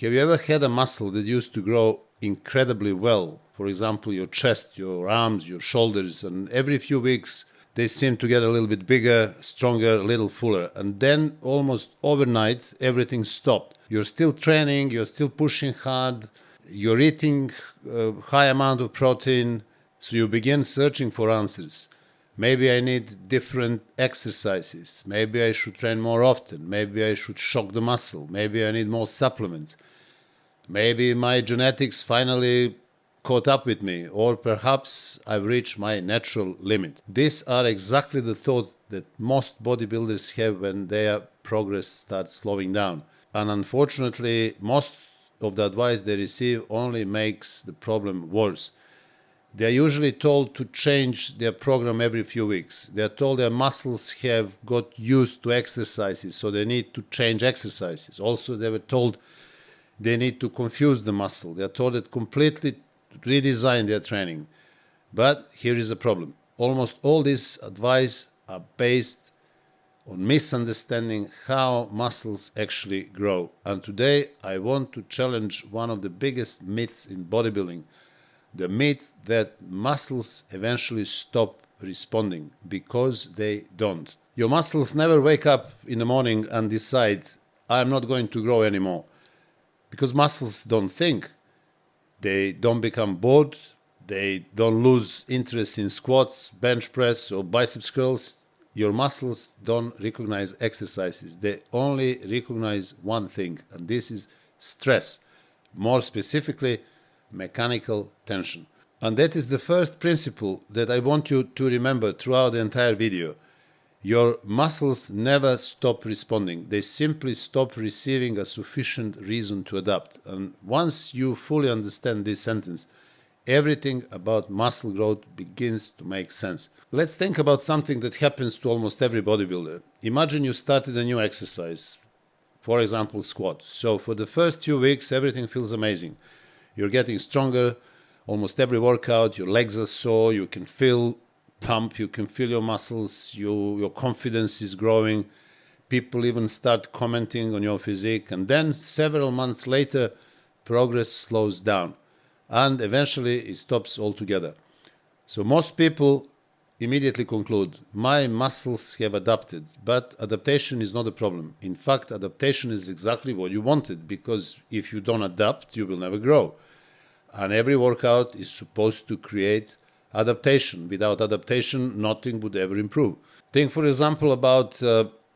Have you ever had a muscle that used to grow incredibly well? For example, your chest, your arms, your shoulders, and every few weeks they seem to get a little bit bigger, stronger, a little fuller. And then almost overnight, everything stopped. You're still training, you're still pushing hard, you're eating a high amount of protein, so you begin searching for answers. Maybe I need different exercises. Maybe I should train more often. Maybe I should shock the muscle. Maybe I need more supplements. Maybe my genetics finally caught up with me, or perhaps I've reached my natural limit. These are exactly the thoughts that most bodybuilders have when their progress starts slowing down. And unfortunately, most of the advice they receive only makes the problem worse. They are usually told to change their program every few weeks. They are told their muscles have got used to exercises, so they need to change exercises. Also, they were told they need to confuse the muscle. They are told to completely redesign their training. But here is a problem. Almost all this advice are based on misunderstanding how muscles actually grow. And today I want to challenge one of the biggest myths in bodybuilding. The myth that muscles eventually stop responding, because they don't. Your muscles never wake up in the morning and decide, I'm not going to grow anymore. Because muscles don't think. They don't become bored. They don't lose interest in squats, bench press, or biceps curls. Your muscles don't recognize exercises. They only recognize one thing, and this is stress. More specifically, mechanical tension. And that is the first principle that I want you to remember throughout the entire video. Your muscles never stop responding. They simply stop receiving a sufficient reason to adapt. And once you fully understand this sentence, everything about muscle growth begins to make sense. Let's think about something that happens to almost every bodybuilder. Imagine you started a new exercise, for example, squat. So for the first few weeks, everything feels amazing. You're getting stronger. Almost every workout, your legs are sore, you can feel pump, you can feel your muscles, your confidence is growing. People even start commenting on your physique. And then several months later, progress slows down. And eventually it stops altogether. So most people immediately conclude, my muscles have adapted. But adaptation is not a problem. In fact, adaptation is exactly what you wanted, because if you don't adapt, you will never grow. And every workout is supposed to create adaptation. Without adaptation, nothing would ever improve. Think, for example, about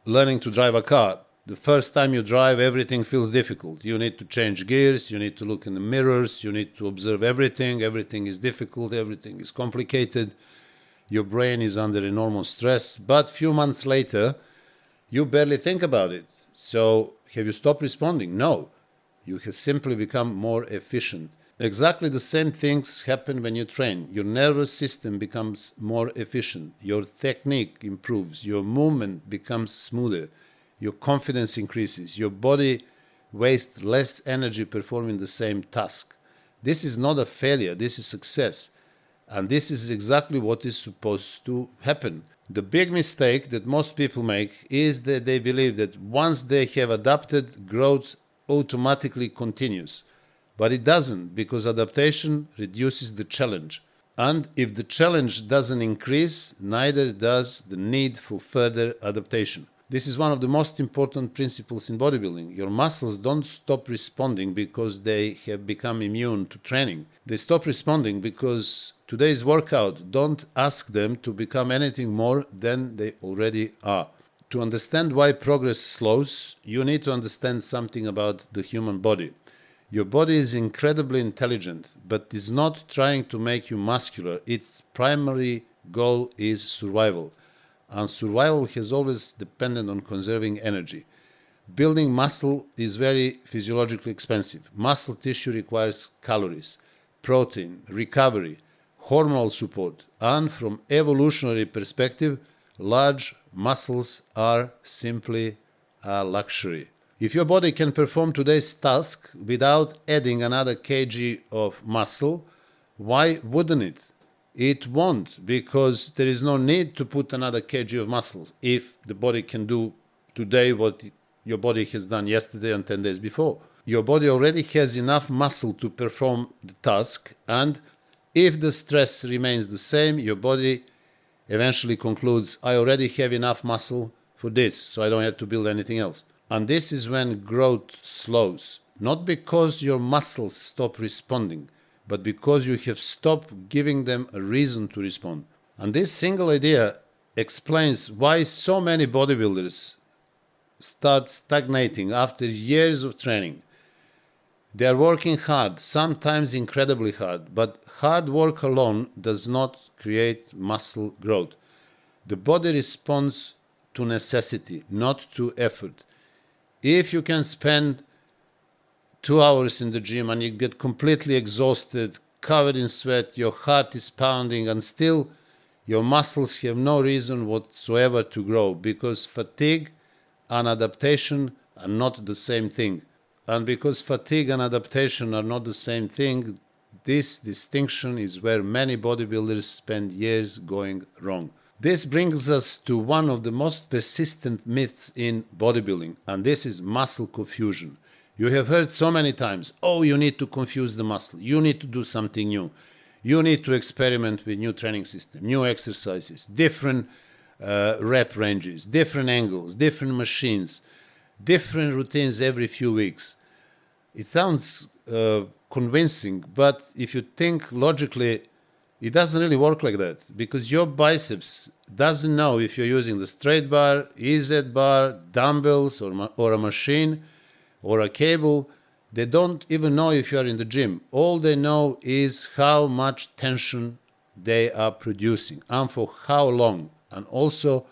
learning to drive a car. The first time you drive, everything feels difficult. You need to change gears, you need to look in the mirrors, you need to observe everything. Everything is difficult, everything is complicated. Your brain is under enormous stress. But a few months later, you barely think about it. So have you stopped responding? No. You have simply become more efficient. Exactly the same things happen when you train. Your nervous system becomes more efficient. Your technique improves. Your movement becomes smoother. Your confidence increases. Your body wastes less energy performing the same task. This is not a failure. This is success. And this is exactly what is supposed to happen. The big mistake that most people make is that they believe that once they have adapted, growth automatically continues. But it doesn't, because adaptation reduces the challenge. And if the challenge doesn't increase, neither does the need for further adaptation. This is one of the most important principles in bodybuilding. Your muscles don't stop responding because they have become immune to training. They stop responding because today's workout don't ask them to become anything more than they already are. To understand why progress slows, you need to understand something about the human body. Your body is incredibly intelligent, but is not trying to make you muscular. Its primary goal is survival. And survival has always depended on conserving energy. Building muscle is very physiologically expensive. Muscle tissue requires calories, protein, recovery, hormonal support, and from evolutionary perspective, large muscles are simply a luxury. If your body can perform today's task without adding another kg of muscle, why wouldn't it? It won't, because there is no need to put another kg of muscles if the body can do today what your body has done yesterday and 10 days before. your body already has enough muscle to perform the task, and if the stress remains the same, your body eventually concludes, I already have enough muscle for this, so I don't have to build anything else. And this is when growth slows, not because your muscles stop responding, but because you have stopped giving them a reason to respond. And this single idea explains why so many bodybuilders start stagnating after years of training. They are working hard, sometimes incredibly hard, but hard work alone does not create muscle growth. The body responds to necessity, not to effort. If you can spend 2 hours in the gym and you get completely exhausted, covered in sweat, your heart is pounding, and still your muscles have no reason whatsoever to grow, because fatigue and adaptation are not the same thing. And because fatigue and adaptation are not the same thing, this distinction is where many bodybuilders spend years going wrong. This brings us to one of the most persistent myths in bodybuilding, and this is muscle confusion. You have heard so many times, oh, you need to confuse the muscle, you need to do something new, you need to experiment with new training system, new exercises, different rep ranges, different angles, different machines, different routines every few weeks. It sounds convincing, but if you think logically, it doesn't really work like that, because your biceps doesn't know if you're using the straight bar, EZ bar, dumbbells, or a machine, or a cable. They don't even know if you are in the gym. All they know is how much tension they are producing and for how long, and also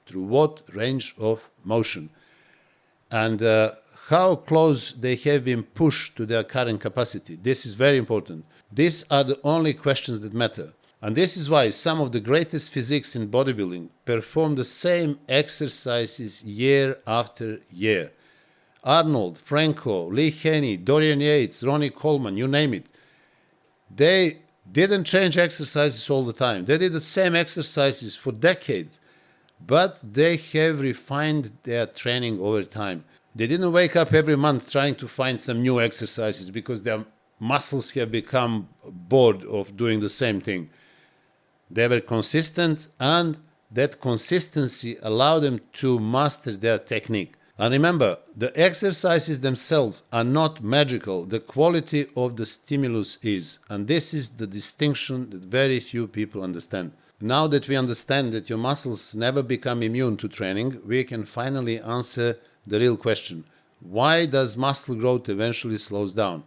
through what range of motion, and how close they have been pushed to their current capacity. This is very important. These are the only questions that matter. And this is why some of the greatest physiques in bodybuilding perform the same exercises year after year. Arnold, Franco, Lee Haney, Dorian Yates, Ronnie Coleman, you name it. They didn't change exercises all the time. They did the same exercises for decades, but they have refined their training over time. They didn't wake up every month trying to find some new exercises because their muscles have become bored of doing the same thing. They were consistent, and that consistency allowed them to master their technique. And remember, the exercises themselves are not magical. The quality of the stimulus is. And this is the distinction that very few people understand. Now that we understand that your muscles never become immune to training, we can finally answer the real question. Why does muscle growth eventually slows down?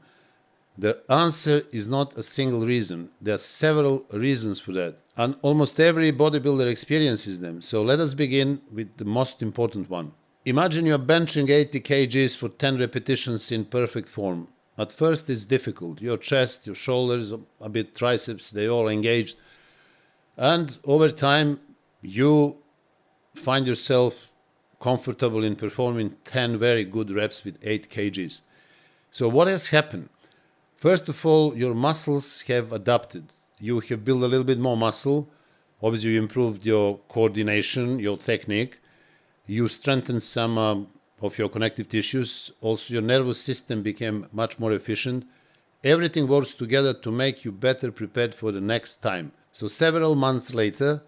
The answer is not a single reason. There are several reasons for that. And almost every bodybuilder experiences them. So let us begin with the most important one. Imagine you're benching 80 kgs for 10 repetitions in perfect form. At first it's difficult. Your chest, your shoulders, a bit triceps, they all engaged. And over time, you find yourself comfortable in performing 10 very good reps with 8 kgs. So what has happened? First of all, your muscles have adapted. You have built a little bit more muscle. Obviously, you improved your coordination, your technique. You strengthened some of your connective tissues. Also, your nervous system became much more efficient. Everything works together to make you better prepared for the next time. So several months later,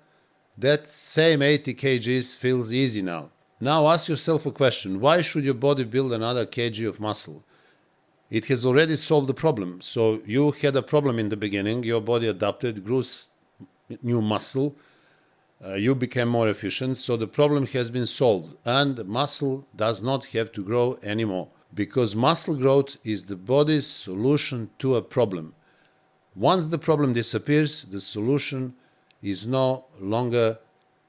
that same 80 kgs feels easy now. Now ask yourself a question. Why should your body build another kg of muscle? It has already solved the problem. So you had a problem in the beginning. Your body adapted, grew new muscle. You became more efficient. So the problem has been solved. And muscle does not have to grow anymore. Because muscle growth is the body's solution to a problem. Once the problem disappears, the solution is no longer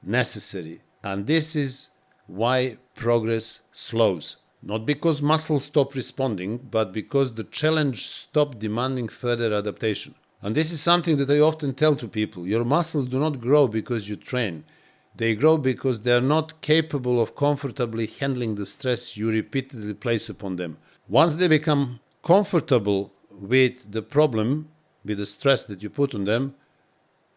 necessary. And this is why progress slows. Not because muscles stop responding, but because the challenge stopped demanding further adaptation. And this is something that I often tell to people. Your muscles do not grow because you train. They grow because they are not capable of comfortably handling the stress you repeatedly place upon them. Once they become comfortable with the problem, with the stress that you put on them,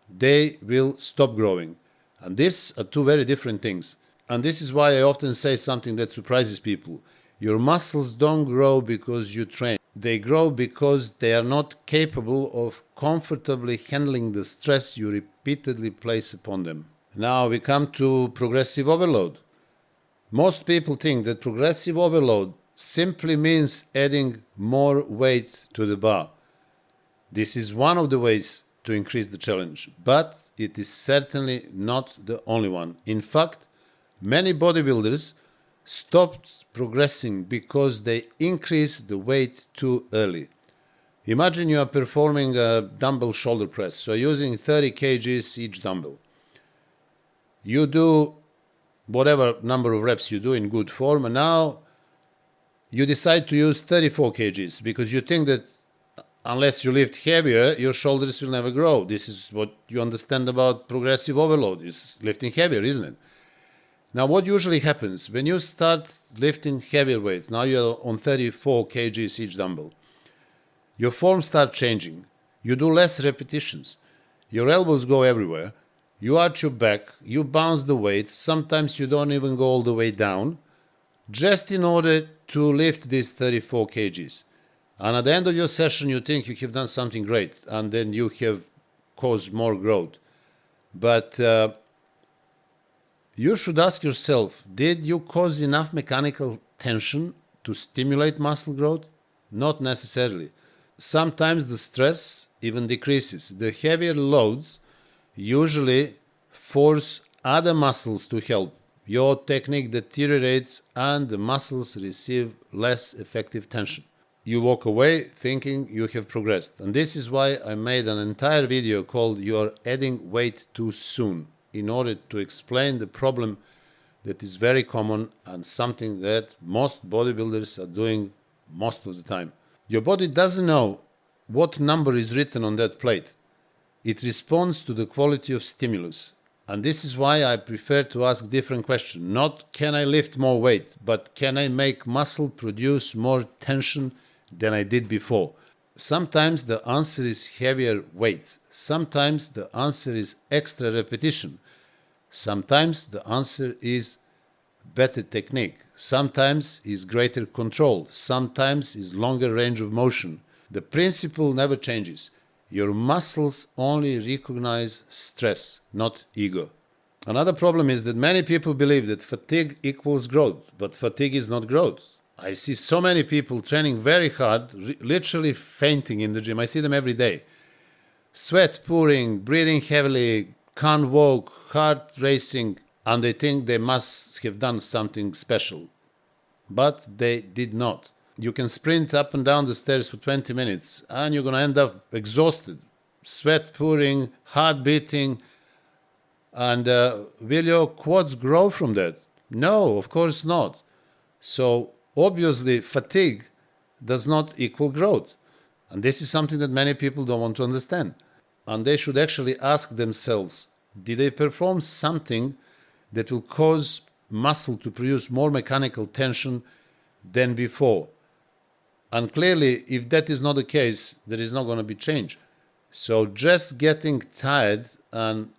they will stop growing. And these are two very different things. And this is why I often say something that surprises people. Your muscles don't grow because you train. They grow because they are not capable of comfortably handling the stress you repeatedly place upon them. Now we come to progressive overload. Most people think that progressive overload simply means adding more weight to the bar. This is one of the ways to increase the challenge, but it is certainly not the only one. In fact, many bodybuilders stopped progressing because they increased the weight too early. Imagine you are performing a dumbbell shoulder press, so using 30 kgs each dumbbell. You do whatever number of reps you do in good form, and now you decide to use 34 kgs because you think that unless you lift heavier, your shoulders will never grow. This is what you understand about progressive overload, is lifting heavier, isn't it? Now, what usually happens when you start lifting heavier weights, now you're on 34 kgs each dumbbell, your form starts changing. You do less repetitions. Your elbows go everywhere. You arch your back. You bounce the weights. Sometimes you don't even go all the way down, just in order to lift these 34 kgs. And at the end of your session, you think you have done something great, and then you have caused more growth. But you should ask yourself, did you cause enough mechanical tension to stimulate muscle growth? Not necessarily. Sometimes the stress even decreases. The heavier loads usually force other muscles to help. Your technique deteriorates and the muscles receive less effective tension. You walk away thinking you have progressed. And this is why I made an entire video called "You're Adding Weight Too Soon," in order to explain the problem that is very common and something that most bodybuilders are doing most of the time. Your body doesn't know what number is written on that plate. It responds to the quality of stimulus. And this is why I prefer to ask different questions. Not can I lift more weight, but can I make muscle produce more tension than I did before? Sometimes the answer is heavier weights. Sometimes the answer is extra repetition. Sometimes the answer is better technique. Sometimes is greater control. Sometimes is longer range of motion. The principle never changes. Your muscles only recognize stress, not ego. Another problem is that many people believe that fatigue equals growth, but fatigue is not growth. I see so many people training very hard, literally fainting in the gym. I see them every day. Sweat pouring, breathing heavily, can't walk, heart racing, and they think they must have done something special. But they did not. You can sprint up and down the stairs for 20 minutes and you're going to end up exhausted, sweat pouring, heart beating. And will your quads grow from that? No, of course not. So obviously fatigue does not equal growth. And this is something that many people don't want to understand. And they should actually ask themselves, did they perform something that will cause muscle to produce more mechanical tension than before? And clearly, if that is not the case, there is not going to be change. So just getting tired and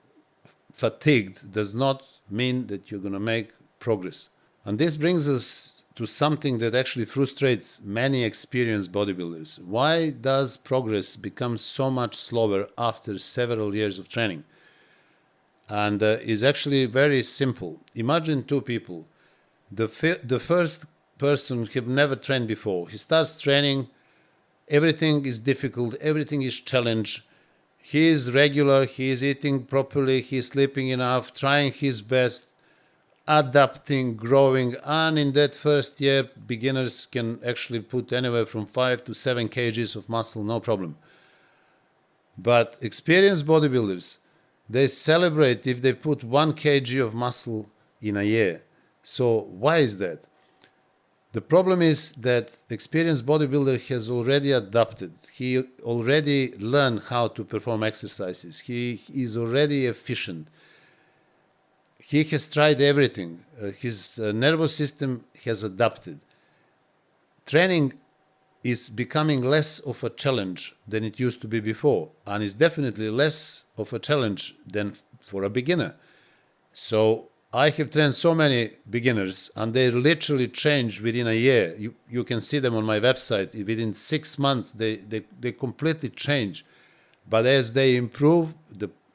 fatigued does not mean that you're going to make progress. And this brings us to something that actually frustrates many experienced bodybuilders. Why does progress become so much slower after several years of training? And is actually very simple. Imagine two people. The first person have never trained before. He starts training, everything is difficult, everything is challenge. He is regular, he is eating properly, he is sleeping enough, trying his best, adapting, growing, and in that first year, beginners can actually put anywhere from 5 to 7 kgs of muscle, no problem. But experienced bodybuilders, they celebrate if they put 1 kg of muscle in a year. So why is that? The problem is that experienced bodybuilder has already adapted. He already learned how to perform exercises. He is already efficient. He has tried everything. His nervous system has adapted. Training is becoming less of a challenge than it used to be before, and is definitely less of a challenge than for a beginner. So I have trained so many beginners, and they literally change within a year. You can see them on my website. Within 6 months, they completely change. But as they improve,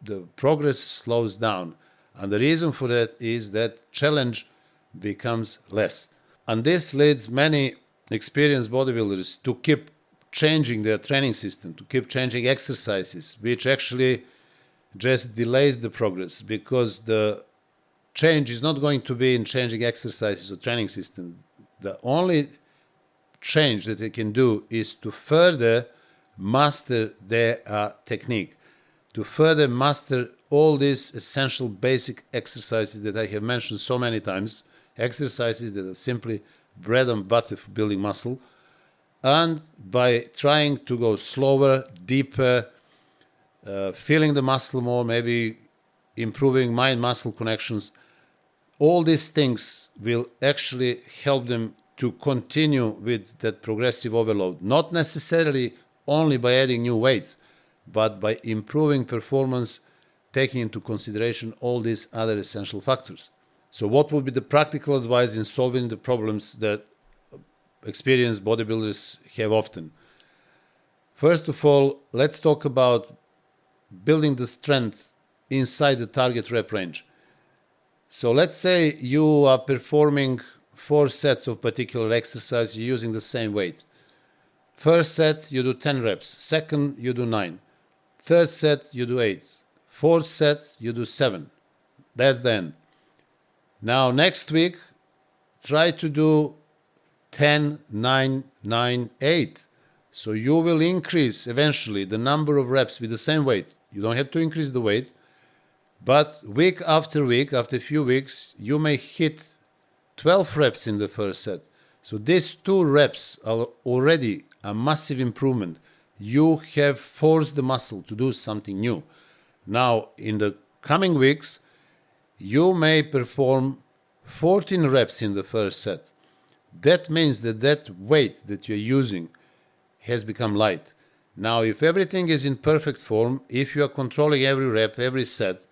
the progress slows down. And the reason for that is that challenge becomes less. And this leads many experienced bodybuilders to keep changing their training system, to keep changing exercises, which actually just delays the progress, because the change is not going to be in changing exercises or training system. The only change that they can do is to further master their technique, to further master all these essential basic exercises that I have mentioned so many times, exercises that are simply bread and butter for building muscle. And by trying to go slower, deeper, feeling the muscle more, maybe improving mind-muscle connections, all these things will actually help them to continue with that progressive overload. Not necessarily only by adding new weights, but by improving performance, taking into consideration all these other essential factors. So what would be the practical advice in solving the problems that experienced bodybuilders have often? First of all, let's talk about building the strength inside the target rep range. So let's say you are performing 4 sets of particular exercise using the same weight. First set, you do 10 reps. Second, you do 9. Third set, you do 8. Fourth set, you do 7. That's the end. Now, next week, try to do 10, 9, 9, 8. So you will increase eventually the number of reps with the same weight. You don't have to increase the weight. But week, after a few weeks, you may hit 12 reps in the first set. So these 2 reps are already a massive improvement. You have forced the muscle to do something new. Now, in the coming weeks, you may perform 14 reps in the first set. That means that weight that you're using has become light. Now, if everything is in perfect form, if you are controlling every rep, every set,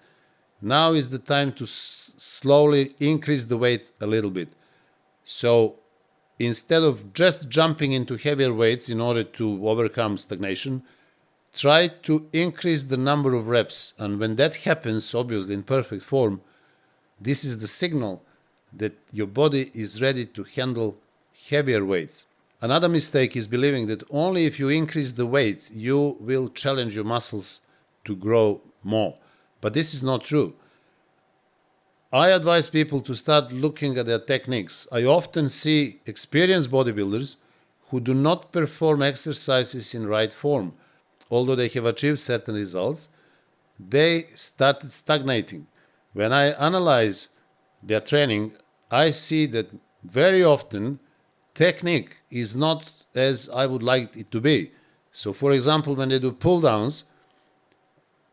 now is the time to slowly increase the weight a little bit. So instead of just jumping into heavier weights in order to overcome stagnation, try to increase the number of reps. And when that happens, obviously in perfect form, this is the signal that your body is ready to handle heavier weights. Another mistake is believing that only if you increase the weight, you will challenge your muscles to grow more. But this is not true. I advise people to start looking at their techniques. I often see experienced bodybuilders who do not perform exercises in right form. Although they have achieved certain results, they started stagnating. When I analyze their training, I see that very often technique is not as I would like it to be. So for example, when they do pull downs,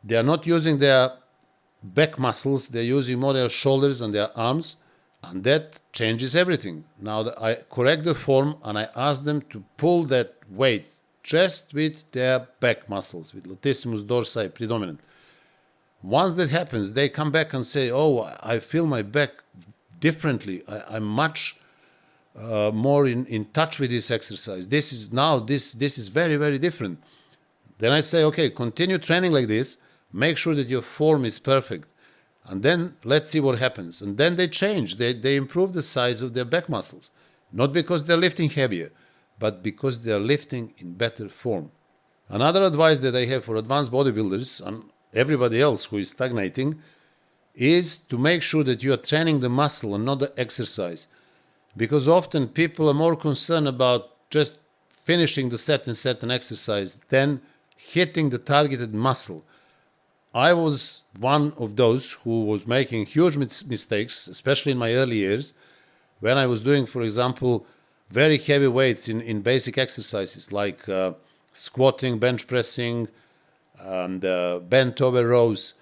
they are not using their back muscles, they're using more their shoulders and their arms, and that changes everything. Now I correct the form and I ask them to pull that weight just with their back muscles, with latissimus dorsi predominant. Once that happens, they come back and say, oh, I feel my back differently. I'm much more in touch with this exercise. This is very, very different. Then I say, okay, continue training like this. Make sure that your form is perfect. And then let's see what happens. And then they change. They improve the size of their back muscles. Not because they're lifting heavier, but because they're lifting in better form. Another advice that I have for advanced bodybuilders and everybody else who is stagnating is to make sure that you are training the muscle and not the exercise. Because often people are more concerned about just finishing the set in certain exercise than hitting the targeted muscle. I was one of those who was making huge mistakes, especially in my early years, when I was doing, for example, very heavy weights in basic exercises like squatting, bench pressing, and bent over rows.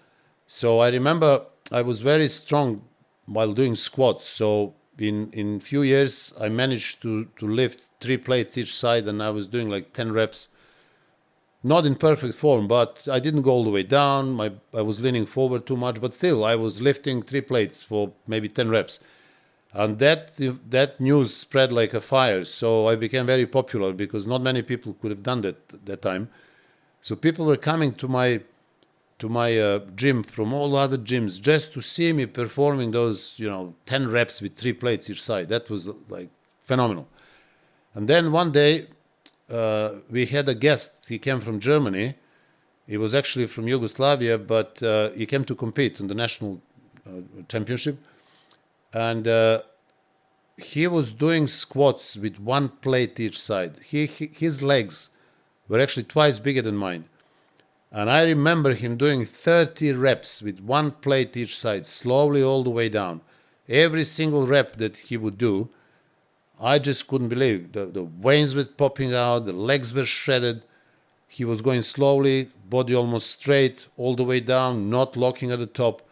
So I remember I was very strong while doing squats. So in few years, I managed to lift 3 plates each side, and I was doing like 10 reps. not in perfect form, but I didn't go all the way down. I was leaning forward too much, but still I was lifting 3 plates for maybe 10 reps. And that news spread like a fire. So I became very popular because not many people could have done that time. So people were coming to my gym from all other gyms just to see me performing those 10 reps with 3 plates each side. That was like phenomenal. And then one day we had a guest. He came from Germany. He was actually from Yugoslavia, but he came to compete in the national championship. And he was doing squats with 1 plate each side. His legs were actually twice bigger than mine. And I remember him doing 30 reps with 1 plate each side, slowly all the way down. Every single rep that he would do, I just couldn't believe. The veins were popping out, the legs were shredded. He was going slowly, body almost straight, all the way down, not locking at the top.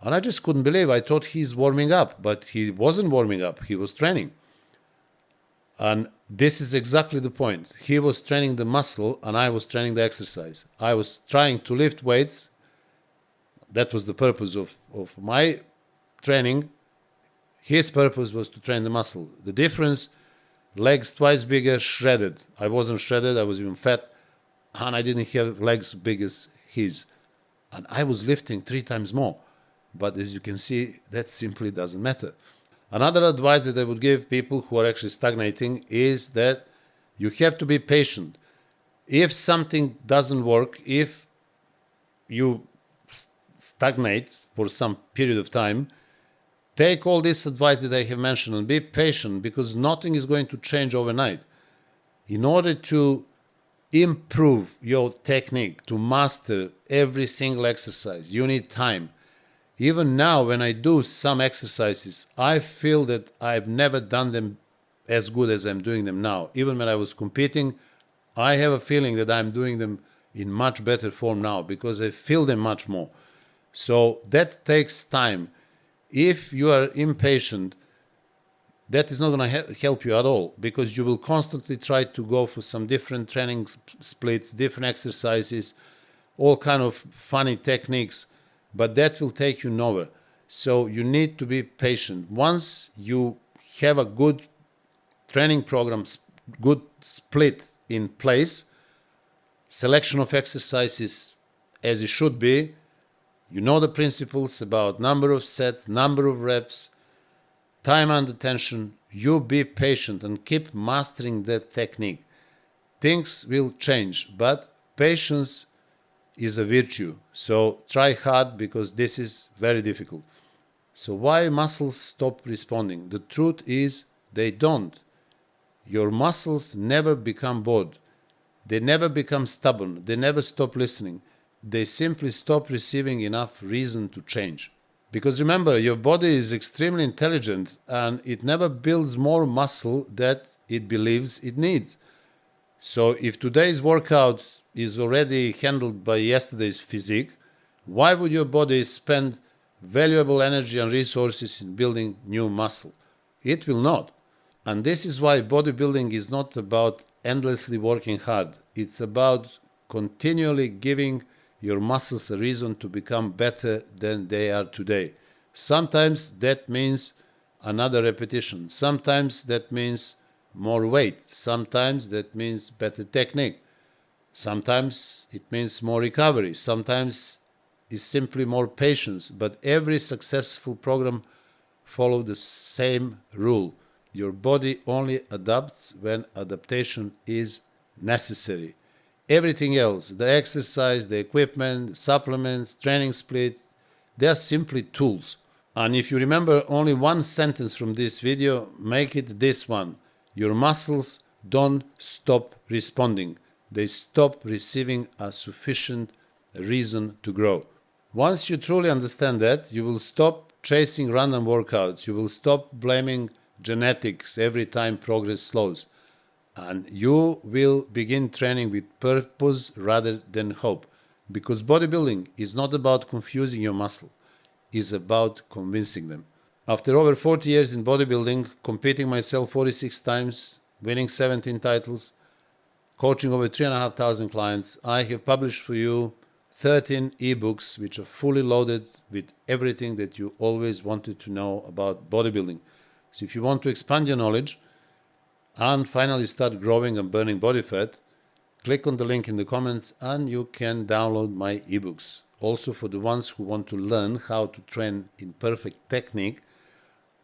And I just couldn't believe. I thought he's warming up, but he wasn't warming up. He was training. And this is exactly the point. He was training the muscle and I was training the exercise. I was trying to lift weights. That was the purpose of my training. His purpose was to train the muscle. The difference, legs twice bigger, shredded. I wasn't shredded, I was even fat, and I didn't have legs big as his. And I was lifting 3 times more. But as you can see, that simply doesn't matter. Another advice that I would give people who are actually stagnating is that you have to be patient. If something doesn't work, if you stagnate for some period of time, take all this advice that I have mentioned and be patient, because nothing is going to change overnight. In order to improve your technique, to master every single exercise, you need time. Even now, when I do some exercises, I feel that I've never done them as good as I'm doing them now. Even when I was competing, I have a feeling that I'm doing them in much better form now because I feel them much more. So that takes time. If you are impatient, that is not going to help you at all, because you will constantly try to go for some different training splits, different exercises, all kind of funny techniques, but that will take you nowhere. So you need to be patient. Once you have a good training program, good split in place, selection of exercises as it should be, you know the principles about number of sets, number of reps, time under tension, you be patient and keep mastering that technique. Things will change, but patience is a virtue. So try hard, because this is very difficult. So why muscles stop responding? The truth is they don't. Your muscles never become bored. They never become stubborn. They never stop listening. They simply stop receiving enough reason to change. Because remember, your body is extremely intelligent and it never builds more muscle that it believes it needs. So if today's workout is already handled by yesterday's physique, why would your body spend valuable energy and resources in building new muscle? It will not. And this is why bodybuilding is not about endlessly working hard. It's about continually giving your muscles a reason to become better than they are today. Sometimes that means another repetition. Sometimes that means more weight. Sometimes that means better technique. Sometimes it means more recovery. Sometimes it's simply more patience. But every successful program follows the same rule. Your body only adapts when adaptation is necessary. Everything else, the exercise, the equipment, the supplements, training split, they are simply tools. And if you remember only one sentence from this video, make it this one. Your muscles don't stop responding. They stop receiving a sufficient reason to grow. Once you truly understand that, you will stop chasing random workouts. You will stop blaming genetics every time progress slows. And you will begin training with purpose rather than hope. Because bodybuilding is not about confusing your muscle. It's about convincing them. After over 40 years in bodybuilding, competing myself 46 times, winning 17 titles, coaching over 3,500 clients, I have published for you 13 ebooks which are fully loaded with everything that you always wanted to know about bodybuilding. So if you want to expand your knowledge and finally start growing and burning body fat, click on the link in the comments and you can download my ebooks. Also, for the ones who want to learn how to train in perfect technique,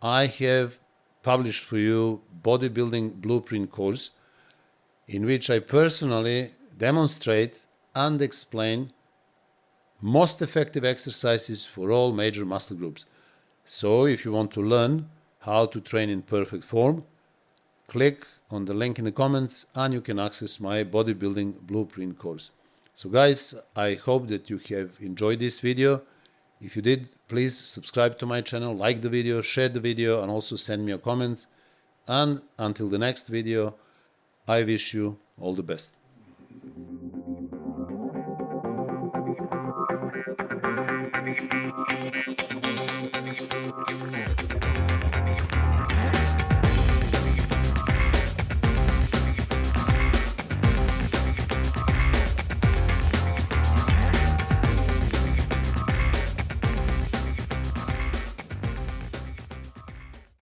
I have published for you bodybuilding blueprint course in which I personally demonstrate and explain most effective exercises for all major muscle groups. So if you want to learn how to train in perfect form, click on the link in the comments and you can access my bodybuilding blueprint course. So guys, I hope that you have enjoyed this video. If you did, please subscribe to my channel, like the video, share the video, and also send me your comments. And until the next video, I wish you all the best.